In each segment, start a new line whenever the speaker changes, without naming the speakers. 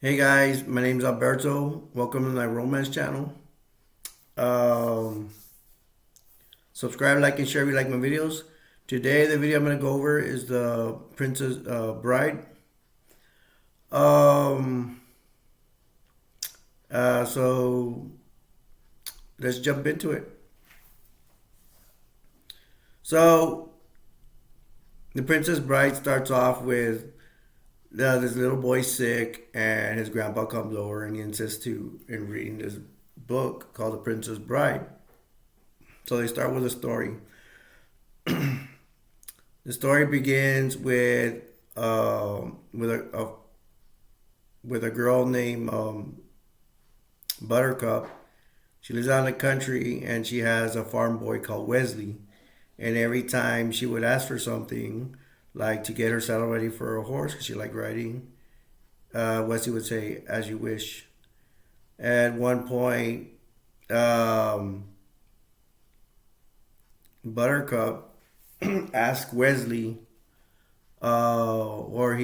Hey guys, my name's Alberto. Welcome to my romance channel. Um, Subscribe, like, and share if you like my videos. Today, the video I'm going to go over is the Princess Bride. Um, so let's jump into it. So the Princess Bride starts off with this little boy sick, and his grandpa comes over and he insists in reading this book called The Princess Bride. So they start with a story. The story begins with a girl named Buttercup. She lives out in the country and she has a farm boy called Wesley. And every time she would ask for something, like to get her saddle ready for a horse because she liked riding, Wesley would say, "As you wish." At one point, um, Buttercup asked Wesley, or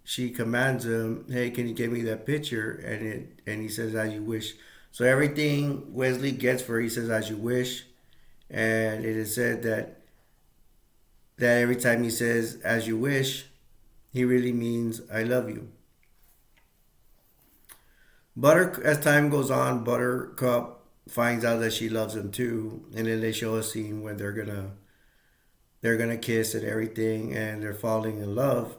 she commands him, "Hey, can you give me that picture?" And he says, "As you wish." So everything Wesley gets for her, he says, "As you wish," and it is said that every time he says, "As you wish," he really means, "I love you." As time goes on, Buttercup finds out that she loves him too, and then they show a scene where they're gonna kiss and everything, and they're falling in love.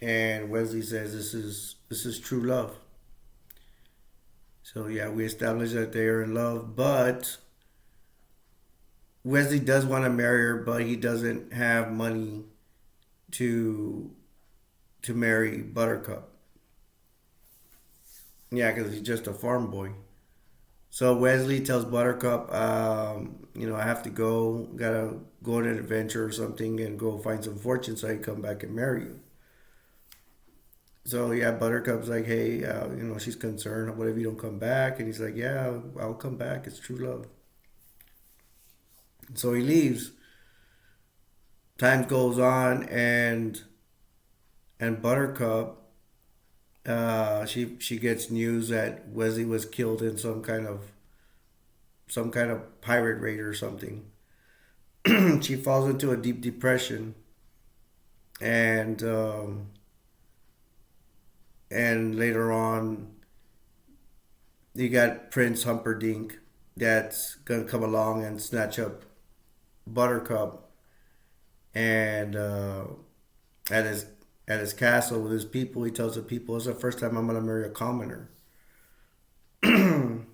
And Wesley says, "This is true love." So yeah, we established that they are in love, but Wesley does want to marry her, but he doesn't have money to marry Buttercup. Yeah, because he's just a farm boy. So Wesley tells Buttercup, I have to go, gotta go on an adventure or something and go find some fortune so I can come back and marry you. So yeah, Buttercup's like, hey, she's concerned. What if you don't come back? And he's like, yeah, I'll come back. It's true love. So he leaves. Time goes on, and Buttercup, she gets news that Wesley was killed in some kind of pirate raid or something. She falls into a deep depression, and later on, you got Prince Humperdinck that's gonna come along and snatch up Buttercup, and at his at his castle with his people, he tells the people, "It's the first time I'm gonna marry a commoner." Turns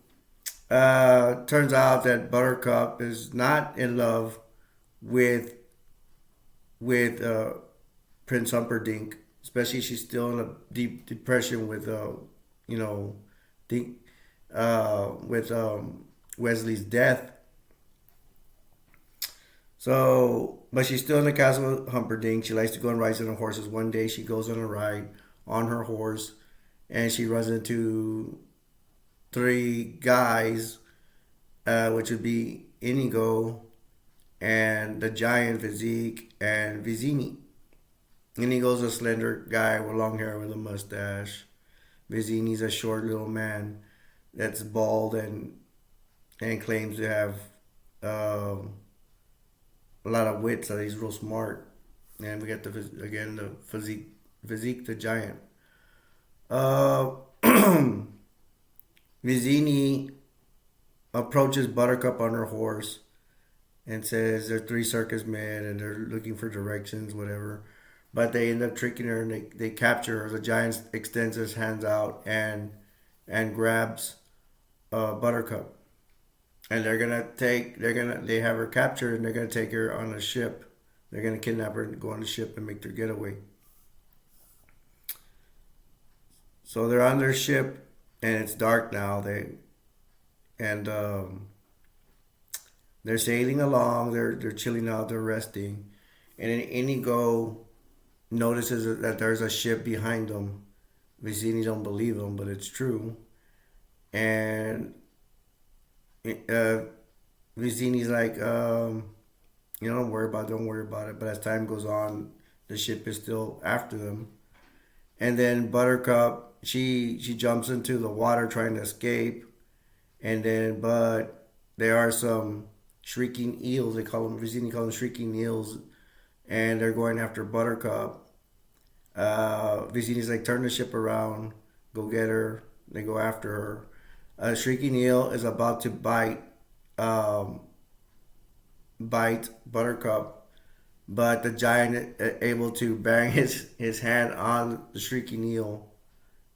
out that Buttercup is not in love with with Prince Humperdinck, especially she's still in a deep depression with you know, think with Wesley's death. So, but she's still in the castle of Humperdinck. She likes to go and ride on horses. One day, she goes on a ride on her horse, and she runs into three guys, which would be Inigo and the giant Physique and Vizini. Inigo's a slender guy with long hair with a mustache. Vizini's a short little man that's bald and claims to have um, a lot of wits. That he's real smart. And we got the Physique the giant. Uh, Vizini approaches Buttercup on her horse and says they're three circus men and they're looking for directions, whatever. But they end up tricking her and they capture her. The giant extends his hands out and grabs Buttercup. And they have her captured and they're gonna take her on a ship. They're gonna kidnap her and go on the ship and make their getaway. So they're on their ship and it's dark now. And they're sailing along. They're chilling out. They're resting, and then Inigo notices that there's a ship behind them. Vicini don't believe him, but it's true. And uh, Vicini's like, don't worry about it. Don't worry about it. But as time goes on, the ship is still after them, And then Buttercup, she jumps into the water trying to escape, and then but there are some shrieking eels. They call them Vicini call them shrieking eels, and they're going after Buttercup. Vicini's like turn the ship around, go get her. They go after her. A shrieking eel is about to um, bite Buttercup, but the giant able to bang his hand on the shrieking eel,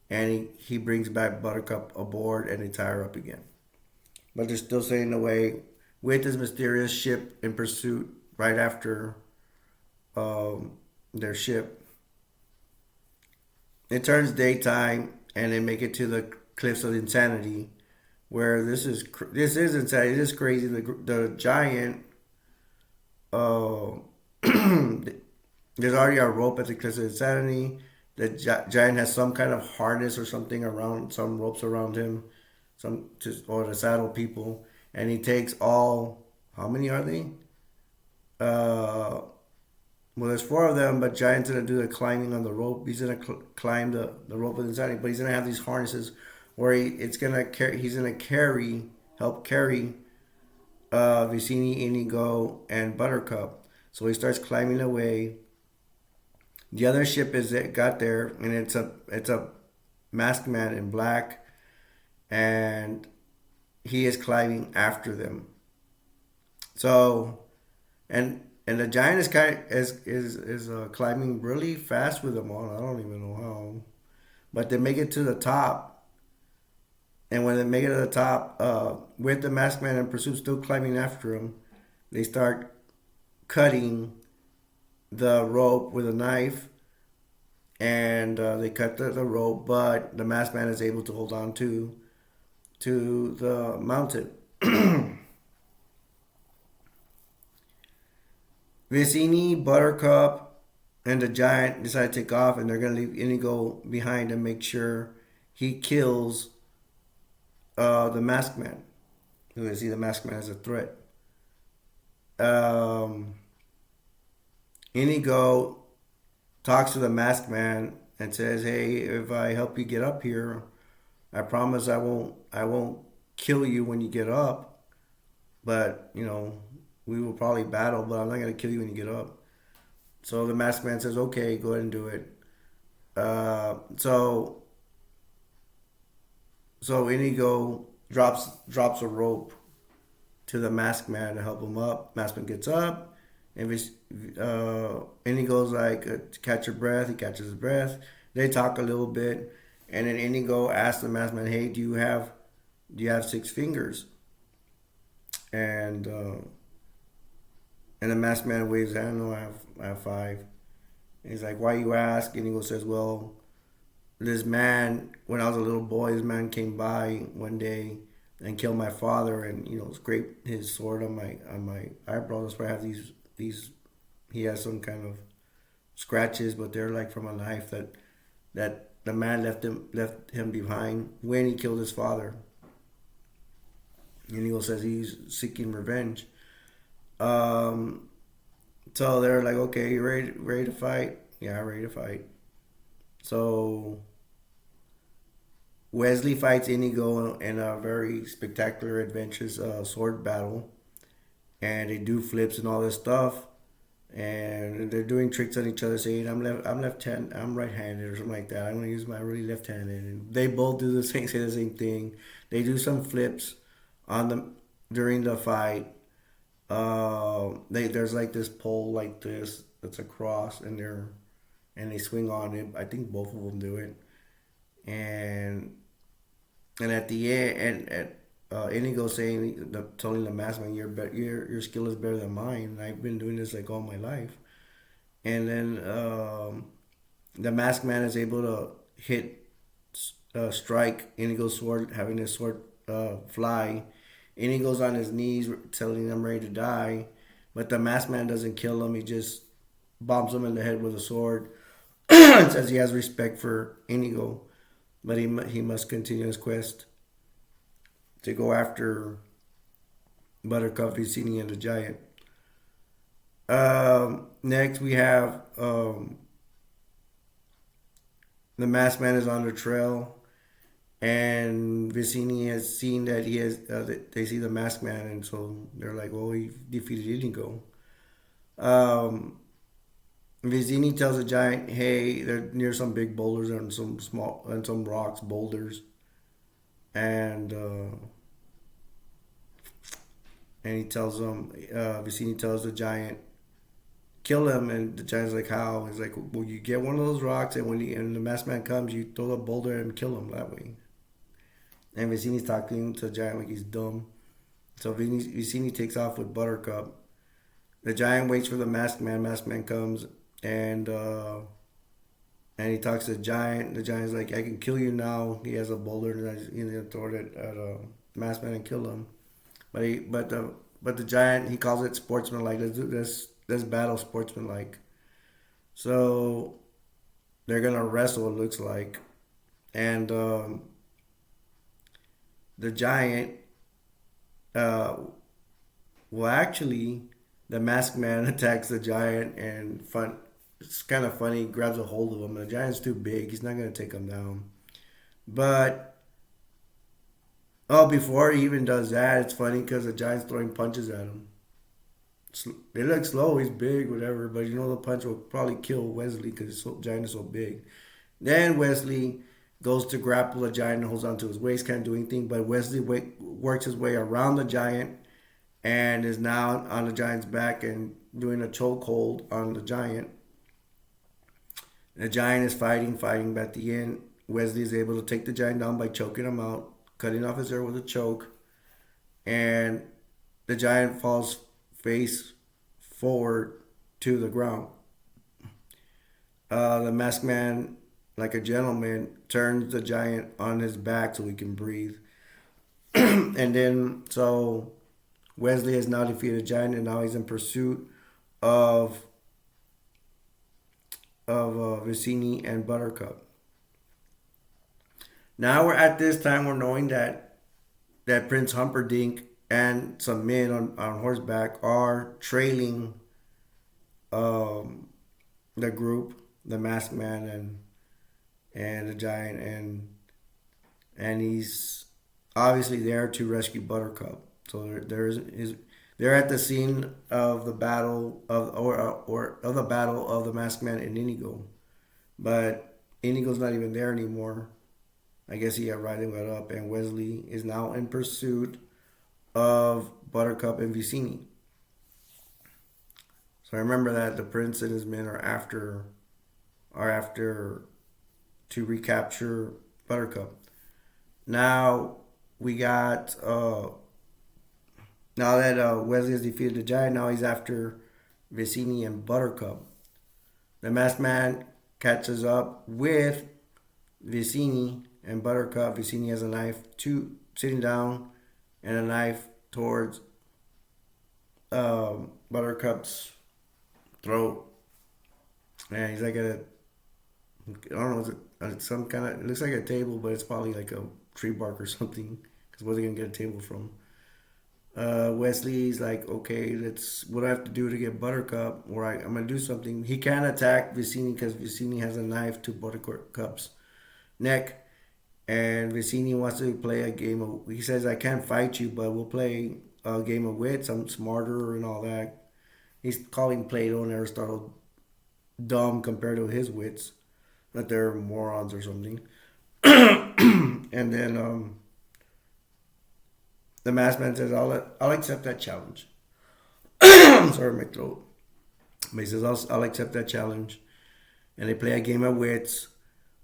and he brings back Buttercup aboard, and they tie her up again. But they're still sailing away with this mysterious ship in pursuit right after their ship. It turns daytime, and they make it to the cliffs of insanity, where this is insanity. This is crazy. The giant. Uh, there's already a rope at the cliffs of insanity. The giant has some kind of harness or something around, some ropes around him, some just or the saddle people, and he takes all. How many are they? Uh, well, there's four of them, but Giant's gonna do the climbing on the rope. He's gonna climb the rope with insanity, but he's gonna have these harnesses where it's gonna carry. He's gonna help carry Vicini, Inigo, and Buttercup. So he starts climbing away. The other ship is it got there, and it's a masked man in black, and he is climbing after them. So and the giant is kind of, is climbing really fast with them on. I don't even know how, but they make it to the top, and when they make it to the top, with the masked man in pursuit still climbing after him, they start cutting the rope with a knife, and they cut the rope, but the masked man is able to hold on to the mountain. Vicini, Buttercup, and the giant decide to take off, and they're gonna leave Inigo behind and make sure he kills the masked man. Who see the masked man as a threat. Um, Inigo talks to the masked man and says, "Hey, if I help you get up here, I promise I won't kill you when you get up. But we will probably battle, but I'm not gonna kill you when you get up." So the masked man says, "Okay, go ahead and do it." So Inigo drops a rope to the masked man to help him up. Masked man gets up, and Inigo's like, "Catch your breath." He catches his breath. They talk a little bit, and then Inigo asks the masked man, "Hey, do you have six fingers?" And the masked man waves his hand. "No, I have five." And he's like, "Why you ask?" And he says, "Well, this man, when I was a little boy, this man came by one day and killed my father, and scraped his sword on my eyebrow. That's why I have these. He has some kind of scratches, but they're like from a knife that the man left him behind when he killed his father." And he says he's seeking revenge. Um, so they're like, "Okay, you ready to fight?" "Yeah, ready to fight." So Wesley fights Inigo in a very spectacular, adventurous sword battle, and they do flips and all this stuff, and they're doing tricks on each other, saying, I'm left hand, I'm right-handed," or something like that. "I'm gonna use my really left-handed," and they both do the same, say the same thing. They do some flips on them during the fight. There's like this pole like this that's a cross, and they swing on it. I think both of them do it, and at the end, Inigo saying, telling the masked man, your skill is better than mine. I've been doing this like all my life." And then the masked man is able to strike Inigo's sword, having his sword fly. Inigo's on his knees, telling him, "I'm ready to die," but the masked man doesn't kill him. He just bombs him in the head with a sword. And says he has respect for Inigo, but he must continue his quest to go after Buttercup, Vicini, and the giant. Next, we have the masked man is on the trail, and Vicini has seen that he has. They see the masked man, and so they're like, "Well, he defeated Inigo." Um, Vicini tells the giant, "Hey, they're near some big boulders and some small and some rocks, boulders." And he tells them, Vicini tells the giant, kill him, and the giant's like, how? He's like, well, you get one of those rocks, and when the masked man comes, you throw the boulder and kill him that way. And Vicini's talking to the giant like he's dumb. So Vicini takes off with Buttercup. The giant waits for the masked man. Masked man comes, and he talks to the giant. The giant's like, I can kill you now. He has a boulder, and he's gonna throw it at masked man and kill him. But the giant, he calls it sportsmanlike. Let's do this battle sportsmanlike. So they're gonna wrestle. It looks like, and the giant, uh, well, actually, the masked man attacks the giant, and fun. It's kind of funny. He grabs a hold of him. The giant's too big. He's not gonna take him down. But before he even does that, it's funny because the giant's throwing punches at him. They look slow. He's big, whatever. But the punch will probably kill Wesley because giant is so big. Then Wesley goes to grapple the giant and holds onto his waist, can't do anything. But Wesley works his way around the giant and is now on the giant's back and doing a chokehold on the giant. The giant is fighting, but at the end, Wesley is able to take the giant down by choking him out, cutting off his ear with a choke, and the giant falls face forward to the ground. The masked man, like a gentleman, turns the giant on his back so he can breathe. And then, so Wesley has now defeated the giant, and now he's in pursuit of Vicini and Buttercup. Now we're at this time. We're knowing that Prince Humperdinck and some men on horseback are trailing the group, the masked man and the giant, and he's obviously there to rescue Buttercup. So they're at the scene of the battle of the battle of the masked man and Inigo, but Inigo's not even there anymore. I guess he got riding it up, and Wesley is now in pursuit of Buttercup and Vicini. So I remember that the prince and his men are after to recapture Buttercup. Now we got now that Wesley has defeated the giant, now he's after Vicini and Buttercup. The masked man catches up with Vicini and Buttercup. Vicini has a knife sitting down and a knife towards Buttercup's throat. And he's like I don't know, it's some kind of, it looks like a table, but it's probably like a tree bark or something. Because where's he gonna get a table from? Wesley's like, okay, what I have to do to get Buttercup, or I'm gonna do something. He can't attack Vicini because Vicini has a knife to Buttercup's neck, and Vicini wants to play a game of. He says, "I can't fight you, but we'll play a game of wits. I'm smarter and all that." He's calling Plato and Aristotle dumb compared to his wits, that they're morons or something. And then the masked man says, "I'll accept that challenge." I'm sorry, my throat. But he says, "I'll accept that challenge." And they play a game of wits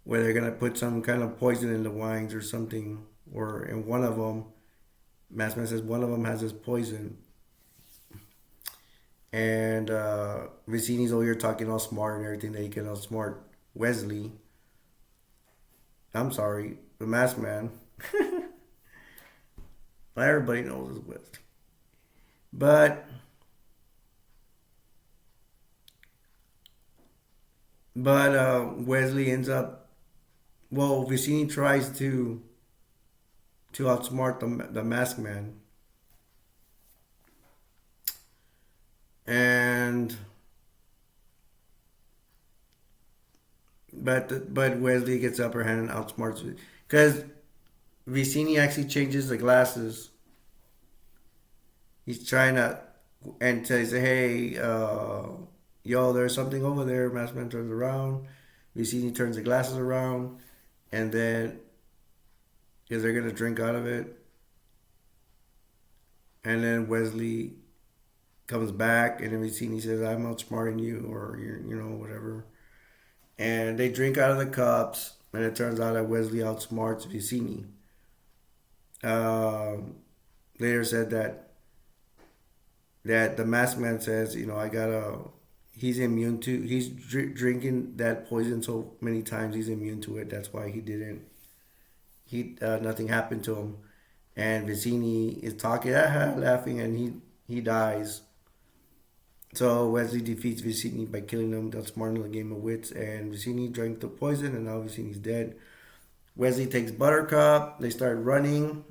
where they're gonna put some kind of poison in the wines or something. Or in one of them, masked man says one of them has this poison. And Vicini's over here talking all smart and everything that he can outsmart Wesley. I'm sorry, the masked man. Not everybody knows it's Wesley. But Wesley ends up. Well, Vicini tries to outsmart the masked man, and but Wesley gets upper hand and outsmarts it because Vicini actually changes the glasses. He's trying to and says, "Hey, yo, there's something over there." Maskman turns around. Vicini turns the glasses around, and then because they're gonna drink out of it, and then Wesley comes back, and then Vicini says, "I'm outsmarting you," or whatever. And they drink out of the cups, and it turns out that Wesley outsmarts Vicini. Um, Later said that the masked man says, I gotta. He's immune to. He's drinking that poison so many times. He's immune to it. That's why he didn't. Nothing happened to him. And Vicini is talking, laughing, and he dies. So Wesley defeats Vicini by killing him. That's smart in the game of wits. And Vicini drank the poison, and now Vicini's dead. Wesley takes Buttercup. They start running.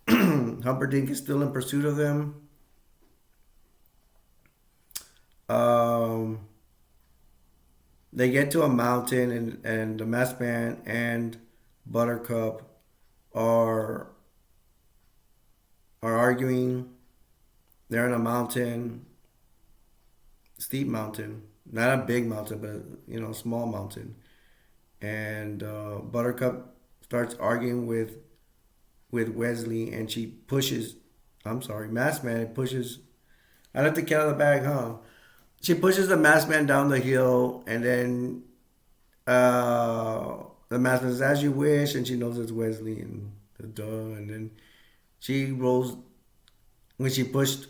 Humperdinck is still in pursuit of them. Um, they get to a mountain, and the masked man and Buttercup are arguing. They're in a mountain, steep mountain, not a big mountain, but a small mountain. And Buttercup starts arguing with Wesley, and she pushes. I'm sorry, Masked Man pushes. I let the cat out of the bag, huh? She pushes the masked man down the hill, and then the masked man says, "As you wish," and she knows it's Wesley, and duh. And then she rolls. When she pushed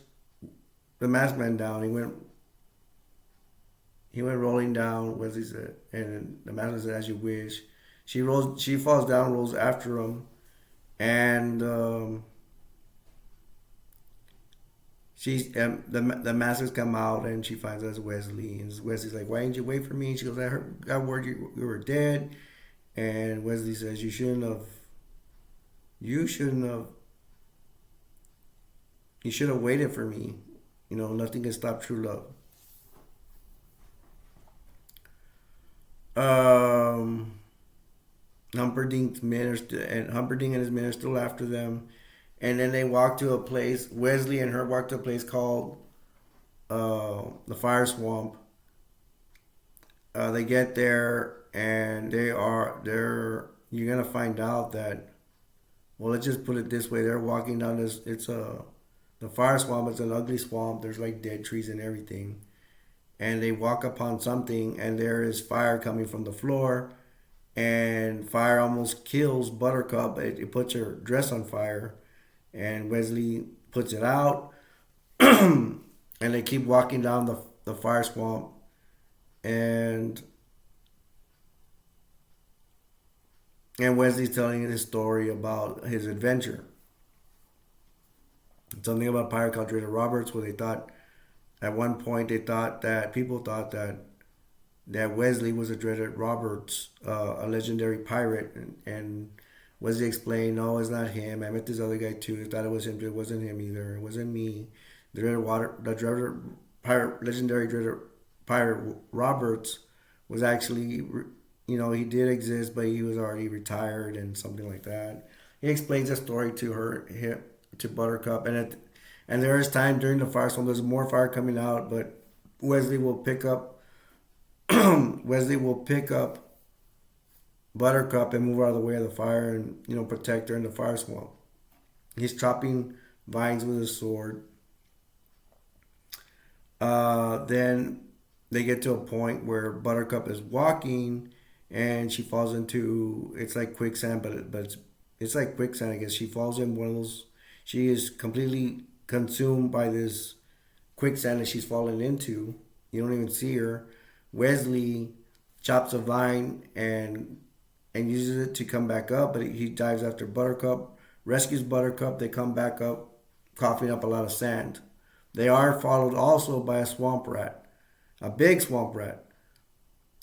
the masked man down, he went rolling down. Wesley said, and the masked man said, "As you wish." She rolls. She falls down, rolls after him, and the masters come out, and she finds us Wesley, and Wesley's like, "Why didn't you wait for me?" And she goes, "I got word you were dead." And Wesley says, "You shouldn't have. You shouldn't have. You should have waited for me. Nothing can stop true love." Humperdinck and his men are still after them, and then they walk to a place. Wesley and her walk to a place called the Fire Swamp. They get there, and they're. You're gonna find out that. Well, let's just put it this way: they're walking down this. The Fire Swamp is an ugly swamp. There's like dead trees and everything, and they walk upon something, and there is fire coming from the floor, and fire almost kills Buttercup. It puts her dress on fire, and Wesley puts it out, and they keep walking down the Fire Swamp, and Wesley's telling his story about his adventure. Something about a pirate called Dreaded Roberts, where they thought at one point people thought that Wesley was a Dreaded Roberts, a legendary pirate, and Wesley explained, "No, it's not him. I met this other guy too. I thought it was him, but it wasn't him either. It wasn't me. The Dreaded pirate, legendary Dreaded pirate Roberts was actually, he did exist, but he was already retired and something like that." He explains the story to to Buttercup, and there is time during the fire storm. There's more fire coming out, but Wesley will pick up Wesley will pick up Buttercup and move her out of the way of the fire, and protect her in the fire swamp. He's chopping vines with his sword. Then they get to a point where Buttercup is walking, and she falls into, it's like quicksand, but it's like quicksand. I guess she falls in one of those. She is completely consumed by this quicksand that she's fallen into. You don't even see her. Wesley chops a vine and uses it to come back up, but he dives after Buttercup, rescues Buttercup. They come back up, coughing up a lot of sand. They are followed also by a swamp rat, a big swamp rat.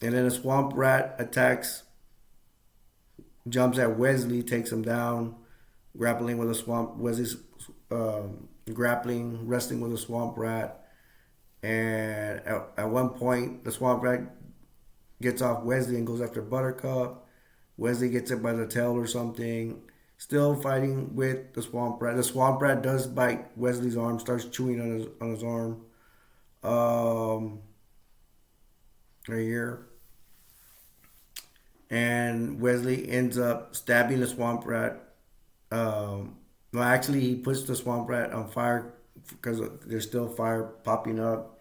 And then a swamp rat attacks, jumps at Wesley, takes him down, grappling with a swamp. Wesley's wrestling with a swamp rat. And at one point, the swamp rat gets off Wesley and goes after Buttercup. Wesley gets it by the tail or something. Still fighting with the swamp rat. The swamp rat does bite Wesley's arm, starts chewing on his arm. Um, right here. And Wesley ends up stabbing the swamp rat. Well, actually, he puts the swamp rat on fire because there's still fire popping up.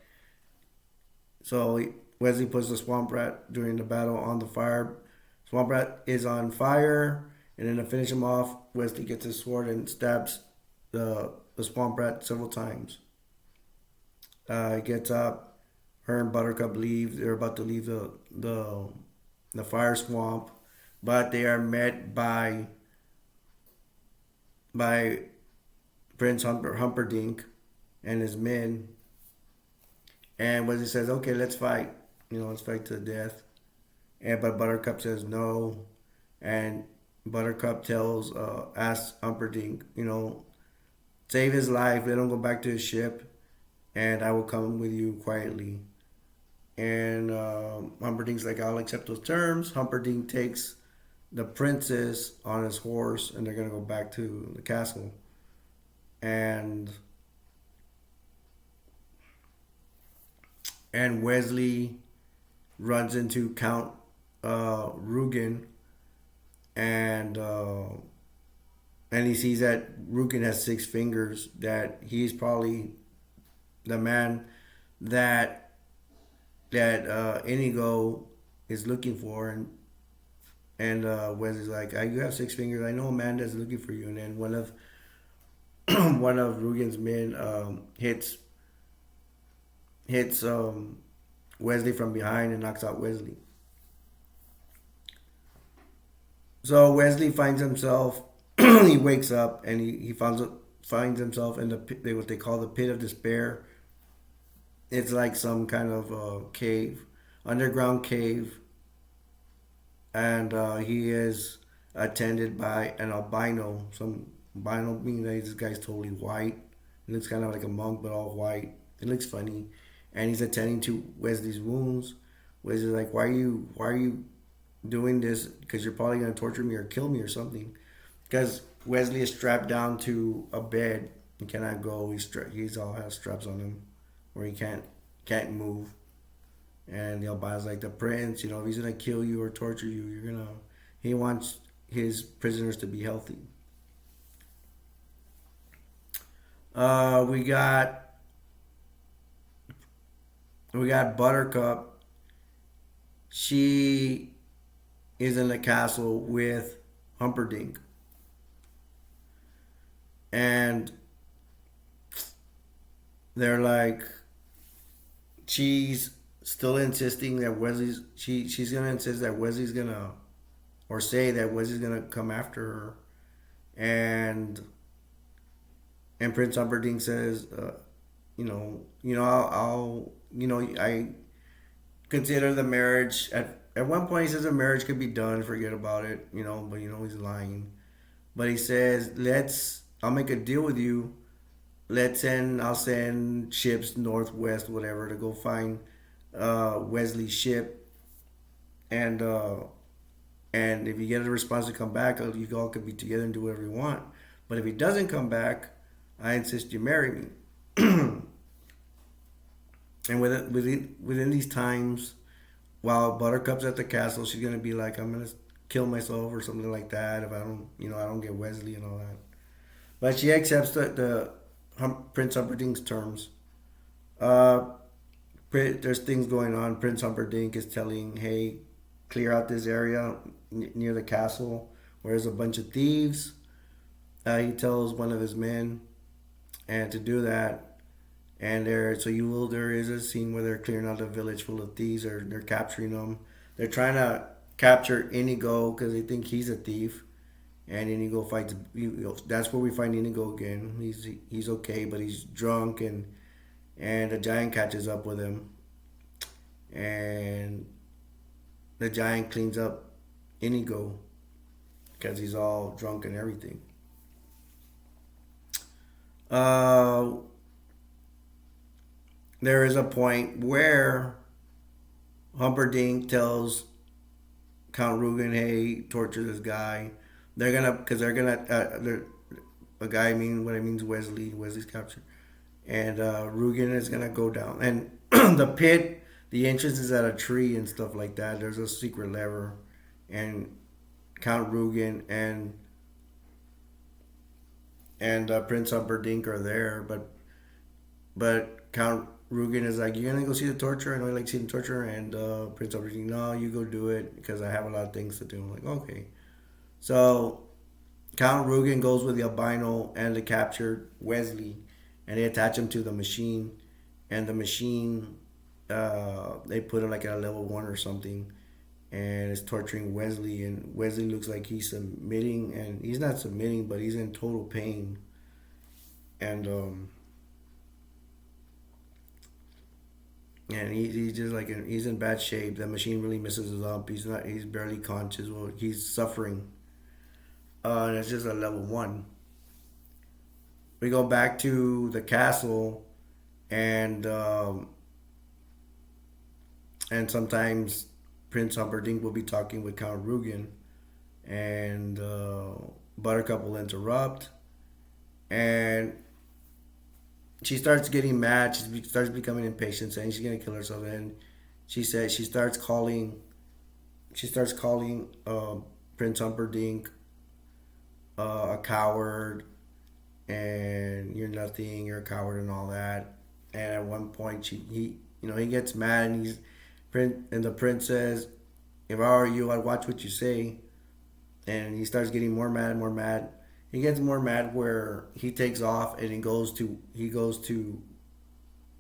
So Wesley puts the swamp rat during the battle on the fire. Swamp rat is on fire, and then to finish him off, Wesley gets his sword and stabs the swamp rat several times. He gets up. Her and Buttercup leave. They're about to leave the fire swamp, but they are met by Prince Humperdinck and his men. And Wesley says, "Okay, let's fight. Let's fight to the death." And but Buttercup says no, and Buttercup asks Humperdinck, save his life. Let him go back to his ship, and I will come with you quietly. And Humperdinck's like, I'll accept those terms. Humperdinck takes the princess on his horse, and they're gonna go back to the castle. And Wesley runs into Count Rugen, and he sees that Rugen has 6 fingers. That he's probably the man that Inigo is looking for, and Wesley's like, "You have 6 fingers. I know a man that's looking for you." And then one of one of Rugen's men hits Wesley from behind and knocks out Wesley. So Wesley finds himself. He wakes up and he finds himself in the pit, what they call the pit of despair. It's like some kind of cave, underground cave, and he is attended by an albino. Some albino meaning that this guy's totally white. He looks kind of like a monk, but all white. It looks funny, and he's attending to Wesley's wounds. Wesley's like, "Why are you doing this? Because you're probably gonna torture me or kill me or something." Because Wesley is strapped down to a bed. He cannot go. He's all has straps on him, where he can't move. And the albino's like, the prince, if he's gonna kill you or torture you, you're gonna. He wants his prisoners to be healthy. We got Buttercup. She is in the castle with Humperdinck, and they're like, she's still insisting that she's gonna insist that Wesley's gonna, or say that Wesley's gonna come after her, and Prince Humperdinck says, I consider the marriage at one point he says the marriage could be done, forget about it, but he's lying. But he says, I'll make a deal with you. I'll send ships northwest, whatever, to go find Wesley's ship, and if you get a response to come back, you all could be together and do whatever you want. But if he doesn't come back, I insist you marry me. And within these times, while Buttercup's at the castle, she's gonna be like, I'm gonna kill myself or something like that if I don't get Wesley and all that. But she accepts the Prince Humperdinck's terms. Uh, there's things going on. Prince Humperdinck is telling, hey, clear out this area near the castle where there's a bunch of thieves. He tells one of his men, and to do that, and there is a scene where they're clearing out a village full of thieves, or they're capturing them. They're trying to capture Inigo because they think he's a thief, and Inigo fights. That's where we find Inigo again. He's okay, but he's drunk, and the giant catches up with him, and the giant cleans up Inigo because he's all drunk and everything. There is a point where Humperdinck tells Count Rugen, "Hey, torture this guy." Because a guy. I mean, what I mean is Wesley. Wesley's captured, and Rugen is gonna go down. And the pit, the entrance is at a tree and stuff like that. There's a secret lever, and Count Rugen and Prince Humperdinck are there, but Count Rugen is like, "You gonna go see the torture? I know you like seeing the torture." And Prince Humperdinck, "No, you go do it because I have a lot of things to do." I'm like, okay. So Count Rugen goes with the albino and the captured Wesley, and they attach him to the machine, and the machine, they put it like at a level 1 or something, and it's torturing Wesley, and Wesley looks like he's submitting, and he's not submitting, but he's in total pain, and he's just like he's in bad shape. The machine really messes him up. He's barely conscious. Well, he's suffering, and it's just a level 1. We go back to the castle, and sometimes Prince Humperdinck will be talking with Count Rugen, and Buttercup will interrupt, and she starts getting mad. Starts becoming impatient, saying she's gonna kill herself. And she says she starts calling Prince Humperdinck a coward, and you're nothing, you're a coward, and all that. And at one point, he gets mad, and the prince says, "If I were you, I'd watch what you say." And he starts getting more mad, more mad. He gets more mad where he takes off, and he goes to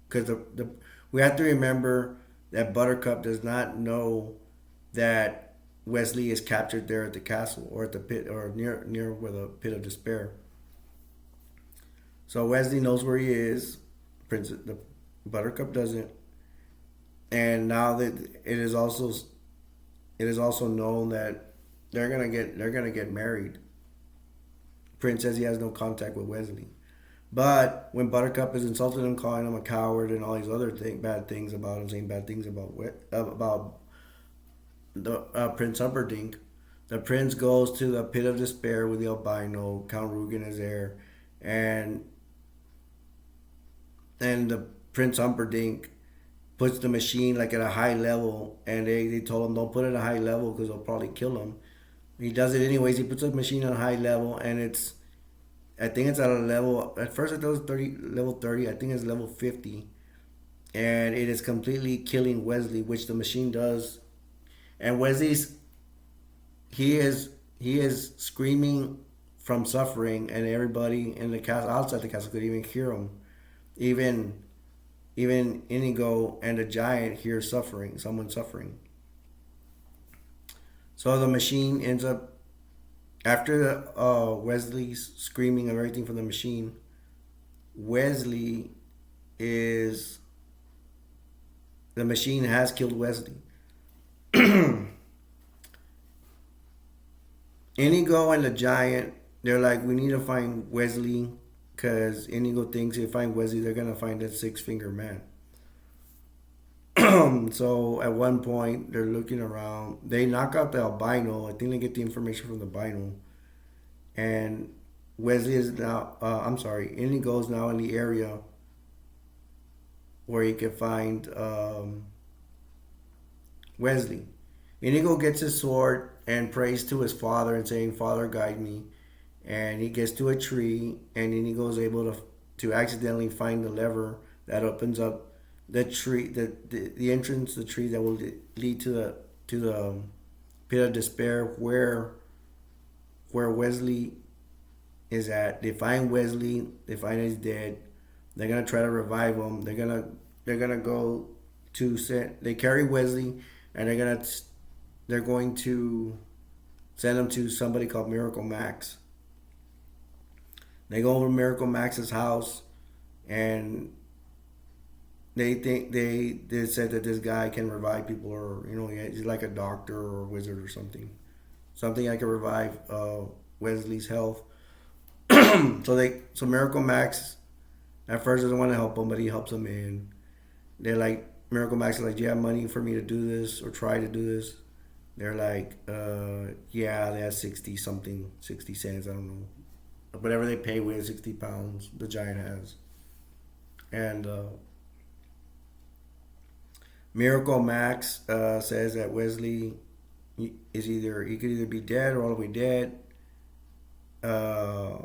because we have to remember that Buttercup does not know that Wesley is captured there at the castle, or at the pit, or near where the pit of despair. So Wesley knows where he is. The Buttercup doesn't, and now that it is also known that they're gonna get married. Prince says he has no contact with Wesley, but when Buttercup is insulting him, calling him a coward, and all these other bad things about him, saying bad things about the Prince Humperdinck, the prince goes to the pit of despair with the albino. Count Rugen is there, and the Prince Humperdinck puts the machine like at a high level, and they told him don't put it at a high level because they'll probably kill him. He does it anyways. He puts the machine on a high level, and I think it's at a level. At first, I thought it was level 30. I think it's level 50, and it is completely killing Wesley, which the machine does. And he is screaming from suffering, and everybody in the castle, outside the castle, could even hear him. Even Inigo and the giant hear suffering, someone suffering. So the machine ends up, after Wesley's screaming and everything from the machine. Wesley is the machine has killed Wesley. Inigo and the giant, they're like, we need to find Wesley, because Inigo thinks if they find Wesley, they're gonna find that six-finger man. So at one point, they're looking around. They knock out the albino. I think they get the information from the albino, and Wesley is now. I'm sorry, Inigo is now in the area where he can find Wesley. Inigo gets his sword and prays to his father and saying, "Father, guide me." And he gets to a tree, and Inigo is able to accidentally find the lever that opens up the tree, the entrance to the tree that will lead to the pit of despair, where Wesley is at. They find Wesley. They find he's dead. They're gonna try to revive him. They're gonna go to send. They carry Wesley, and they're going to send him to somebody called Miracle Max. They go over to Miracle Max's house, and they said that this guy can revive people, or he's like a doctor or a wizard or something that can revive Wesley's health. So Miracle Max at first doesn't want to help him, but he helps him in. They're like, Miracle Max is like, do you have money for me to do this or try to do this? They're like, yeah, they have 60 something, 60 cents, I don't know. Whatever they pay with 60 pounds, the giant has. And Miracle Max says that Wesley is either, he could either be dead or all the way dead, uh,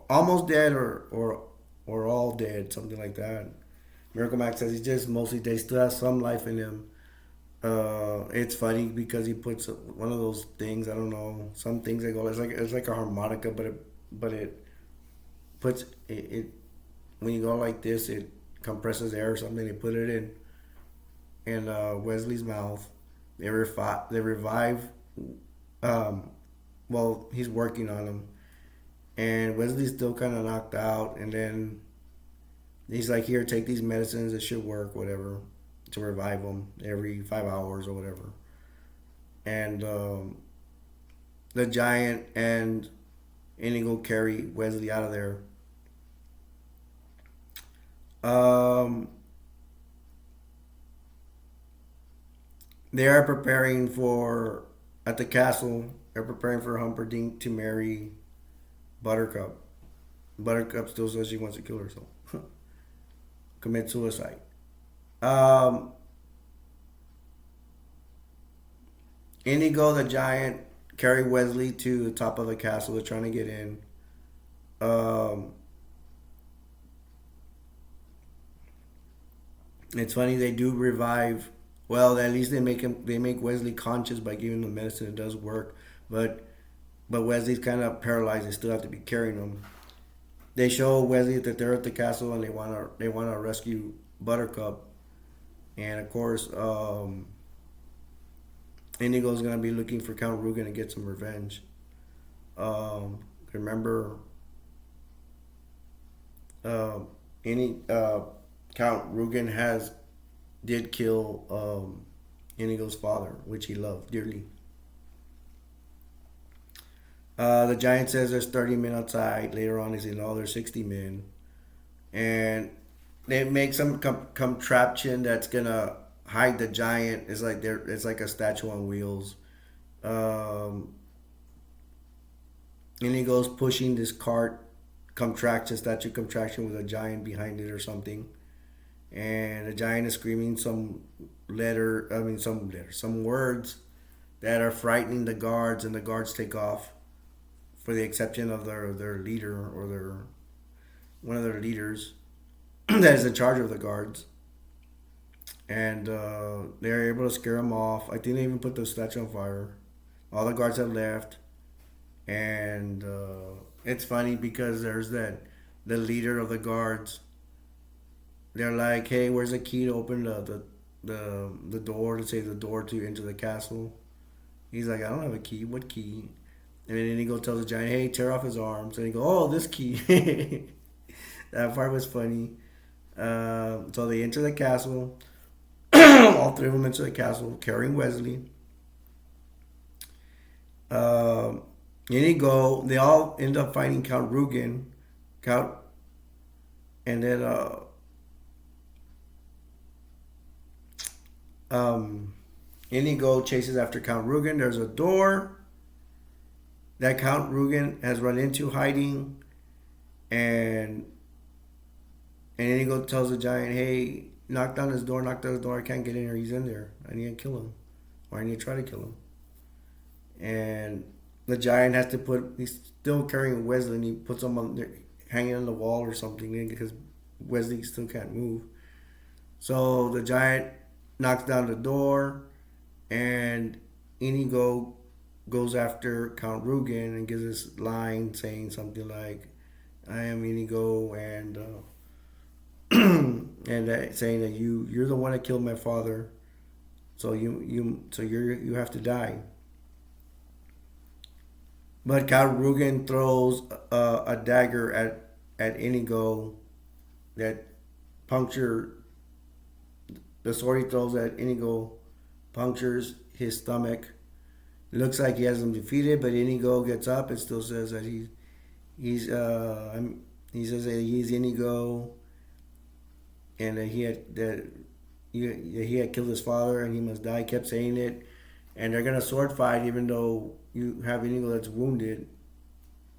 almost dead or all dead, something like that. Miracle Max says he just mostly they still has some life in him. It's funny because he puts one of those things. I don't know. Some things they go. It's like a harmonica, but it puts it when you go like this, it compresses air or something. They put it in Wesley's mouth. They revive. Um, well, he's working on him, and Wesley's still kind of knocked out. And then he's like, "Here, take these medicines. It should work. Whatever." To revive him every 5 hours or whatever. And the giant and Inigo carry Wesley out of there. Um, they are preparing for at the castle. They're preparing for Humperdinck to marry Buttercup. Buttercup still says she wants to kill herself, commit suicide. Um, Inigo the giant carry Wesley to the top of the castle. They're trying to get in. Um, it's funny they do revive. Well, at least they make Wesley conscious by giving him medicine. It does work, but Wesley's kind of paralyzed. They still have to be carrying him. They show Wesley that they're at the castle and they wanna rescue Buttercup, and of course, Inigo's gonna be looking for Count Rugen to get some revenge. Remember, uh, any Count Rugen has did kill Inigo's father, which he loved dearly. The giant says there's 30 men outside. Later on, they say no, there's 60 men, and they make some contraption that's gonna hide the giant. It's like a statue on wheels. Um, Inigo's pushing this cart contraction, statue contraction with a giant behind it or something, and the giant is screaming some words that are frightening the guards, and the guards take off, for the exception of their leader or their one of their leaders that is in charge of the guards, and they're able to scare him off. I think they even put the statue on fire. All the guards have left, and it's funny because there's the leader of the guards. They're like, "Hey, where's the key to open the door to say the door to into the castle?" He's like, "I don't have a key. What key?" And then Inigo tells the giant, "Hey, tear off his arms." And he goes, "Oh, this key." That part was funny. So they enter the castle. All three of them enter the castle carrying Wesley. Um, Inigo. They all end up fighting Count Rugen. Count, and then um, Inigo chases after Count Rugen. There's a door that Count Rugen has run into hiding, and Inigo tells the giant, "Hey, knock down his door, knock down his door. I can't get in here. He's in there. I need to kill him, or I need to try to kill him." And the giant has to he's still carrying Wesley, and he puts him on there, hanging on the wall or something, because Wesley still can't move. So the giant knocks down the door, and Inigo goes after Count Rugen and gives this line saying something like, "I am Inigo," and saying that you're the one that killed my father, so you have to die. But Count Rugen throws a dagger at Inigo that puncture the sword he throws at Inigo punctures his stomach. It looks like he has him defeated, but Inigo gets up and still says that he says that he's Inigo, and that he had killed his father and he must die. He kept saying it, and they're gonna sword fight even though you have Inigo that's wounded.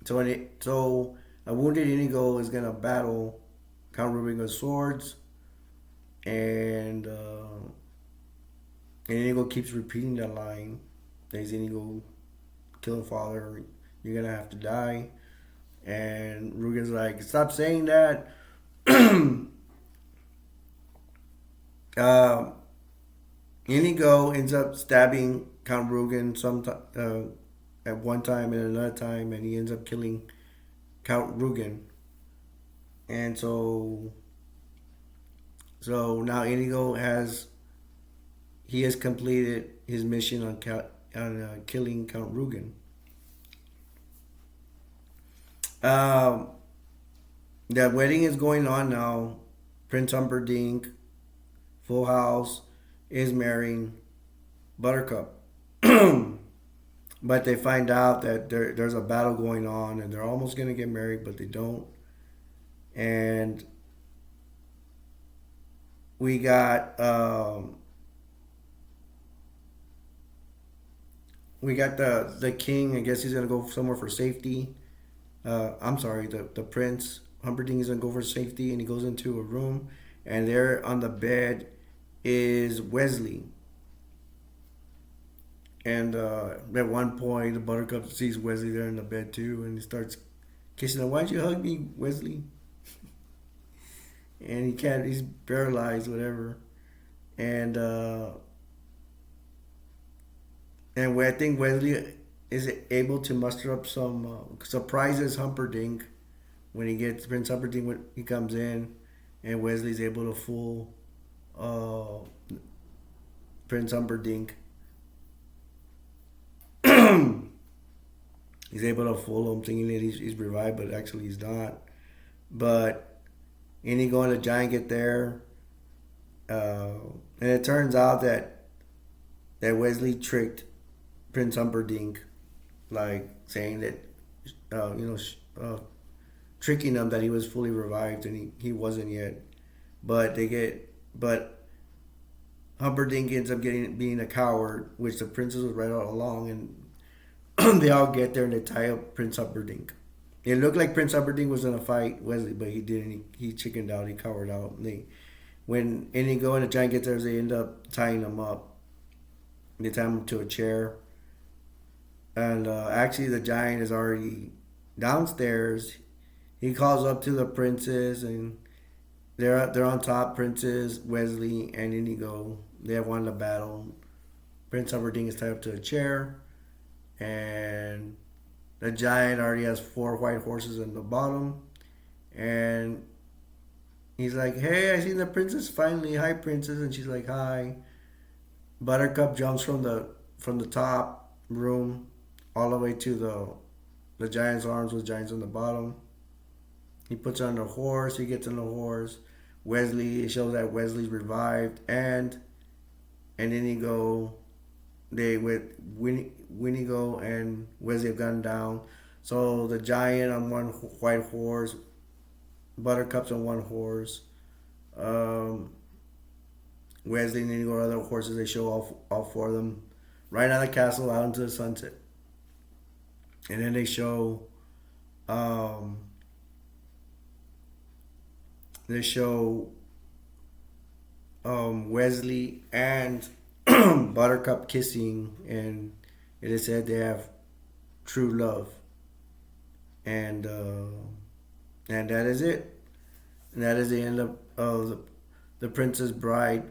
So a wounded Inigo is gonna battle Count Ruben with swords, and Inigo keeps repeating that line. There's Inigo, kill father, you're gonna have to die. And Rugen's like, stop saying that. uh, Inigo ends up stabbing Count Rugen at one time and another time, and he ends up killing Count Rugen. And so now Inigo has completed his mission on killing Count Rugen. Um, the wedding is going on now. Prince Humperdinck, Full House, is marrying Buttercup. But they find out that there's a battle going on and they're almost going to get married, but they don't. And we got the king. I guess he's gonna go somewhere for safety. I'm sorry, the prince Humperdinck is gonna go for safety, and he goes into a room, and there on the bed is Wesley. And at one point, the Buttercup sees Wesley there in the bed too, and he starts kissing him. Why'd you hug me, Wesley? And he can't. He's paralyzed, whatever. And I think Wesley is able to muster up some surprises Humperdinck when he gets Prince Humperdinck when he comes in, and Wesley's able to fool Prince Humperdinck. He's able to fool him, thinking that he's revived, but actually he's not. But Inigo and the giant get there, and it turns out that Wesley tricked Prince Humperdinck, like saying that, tricking him that he was fully revived and he wasn't yet. But Humperdinck ends up being a coward, which the princess was right all along, and they all get there and they tie up Prince Humperdinck. It looked like Prince Humperdinck was gonna fight Wesley, but he didn't. He chickened out. He cowered out. When Inigo and the giant get there, they end up tying him up. They tie him to a chair, and actually the giant is already downstairs. He calls up to the princes, and they're on top. Princess Wesley and Inigo. They have won the battle. Prince Humperdinck is tied up to a chair, and the giant already has 4 white horses in the bottom, and he's like, "Hey, I seen the princess finally. Hi, princess." And she's like, "Hi." Buttercup jumps from the top room all the way to the giant's arms with giants on the bottom. He puts on the horse. He gets on the horse. Wesley. It shows that Wesley's revived, and Inigo. They with Winigo and Wesley have gone down. So the giant on one white horse, Buttercup's on one horse. Um, Wesley and Inigo are other horses. They show all 4 of them right out of the castle out into the sunset. And then um, they show Wesley and Buttercup kissing, and it is said they have true love, and that is it. And that is the end of the Princess Bride.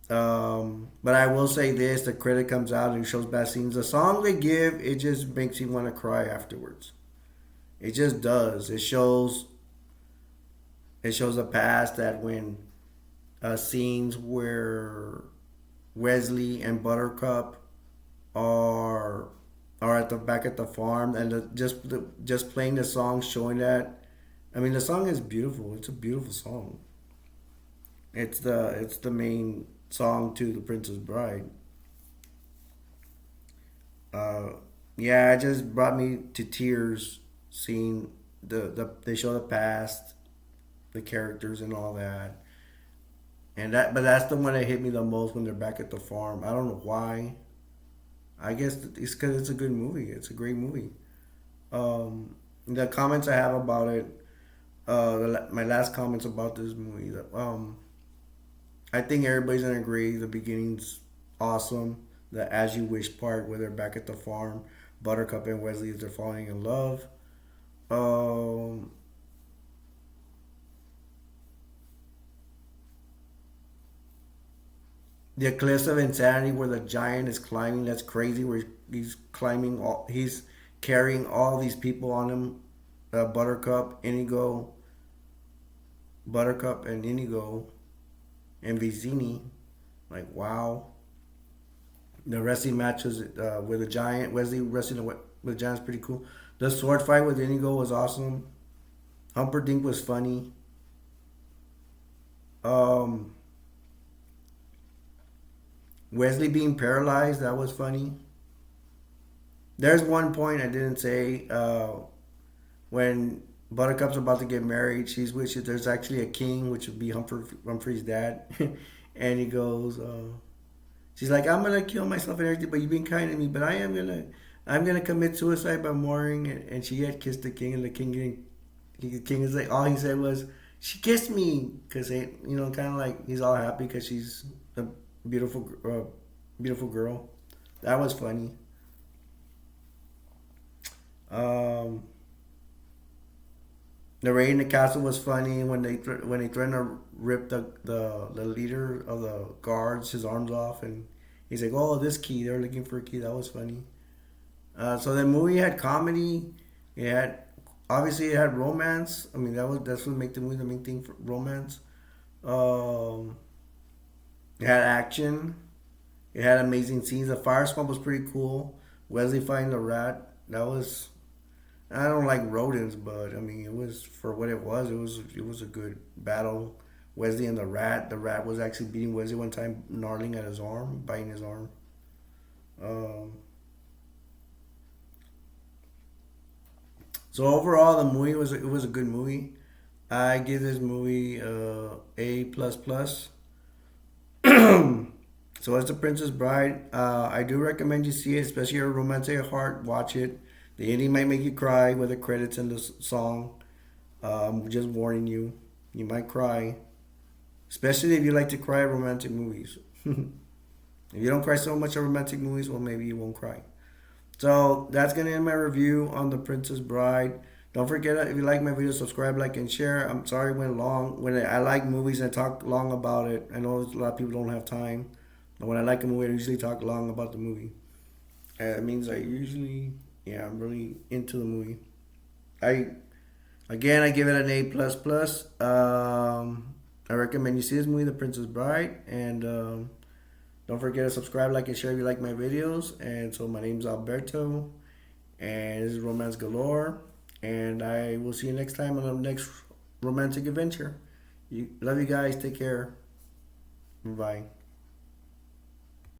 But I will say this: the credit comes out and shows bad scenes. The song they give, it just makes you want to cry afterwards. It just does. It shows a past that when scenes where Wesley and Buttercup are at the back at the farm, and just playing the song, showing that. I mean, the song is beautiful. It's a beautiful song. It's the main song to the Princess Bride. Uh, yeah, it just brought me to tears seeing they show the past, the characters and all that. but that's the one that hit me the most when they're back at the farm. I don't know why. I guess it's because it's a good movie. It's a great movie. The comments I have about it, my last comments about this movie. I think everybody's gonna agree the beginning's awesome. The "As You Wish" part where they're back at the farm, Buttercup and Wesley they're falling in love. Um, the Eclipse of Insanity where the giant is climbing. That's crazy. Where he's climbing. He's carrying all these people on him. Buttercup and Inigo, and Vizini. Like wow. The wrestling matches with the giant Wesley wrestling with the giant's pretty cool. The sword fight with Inigo was awesome. Humperdinck was funny. Um, Wesley being paralyzed that was funny. There's one point I didn't say when Buttercup's about to get married. She's wishes there's actually a king, which would be Humphrey's dad, and he goes. She's like, I'm gonna kill myself and everything, but you've been kind to me. But I'm gonna commit suicide by mooring. And she had kissed the king, and the king is like, all he said was, she kissed me, cause kind of like he's all happy because she's a beautiful girl. That was funny. Um, the raid in the castle was funny when when they threatened to rip the leader of the guards his arms off, and he's like, "Oh, this key. They're looking for a key." That was funny. So the movie had comedy. It had obviously it had romance. I mean that's what make the movie the main thing for romance. Um, it had action. It had amazing scenes. The fire swamp was pretty cool. Wesley fighting the rat. That was I don't like rodents, but I mean, it was for what it was. It was a good battle. Wesley and the rat. The rat was actually beating Wesley one time, gnarling at his arm, biting his arm. Um, so overall, the movie was a good movie. I give this movie A plus plus. So as the Princess Bride, I do recommend you see it, especially if you're a romantic at heart. Watch it. The ending might make you cry with the credits and the song. Just warning you, you might cry, especially if you like to cry at romantic movies. If you don't cry so much at romantic movies, well, maybe you won't cry. So that's gonna end my review on The Princess Bride. Don't forget if you like my video, subscribe, like, and share. I'm sorry it went long. When I like movies, I talk long about it. I know a lot of people don't have time, but when I like a movie, I usually talk long about the movie. It means I usually, yeah, I'm really into the movie. I Again, I give it an A plus plus. I recommend you see this movie, The Princess Bride, and don't forget to subscribe, like, and share if you like my videos. And so my name's Alberto, and this is Romance Galore, and I will see you next time on the next romantic adventure. Love you guys. Take care. Bye.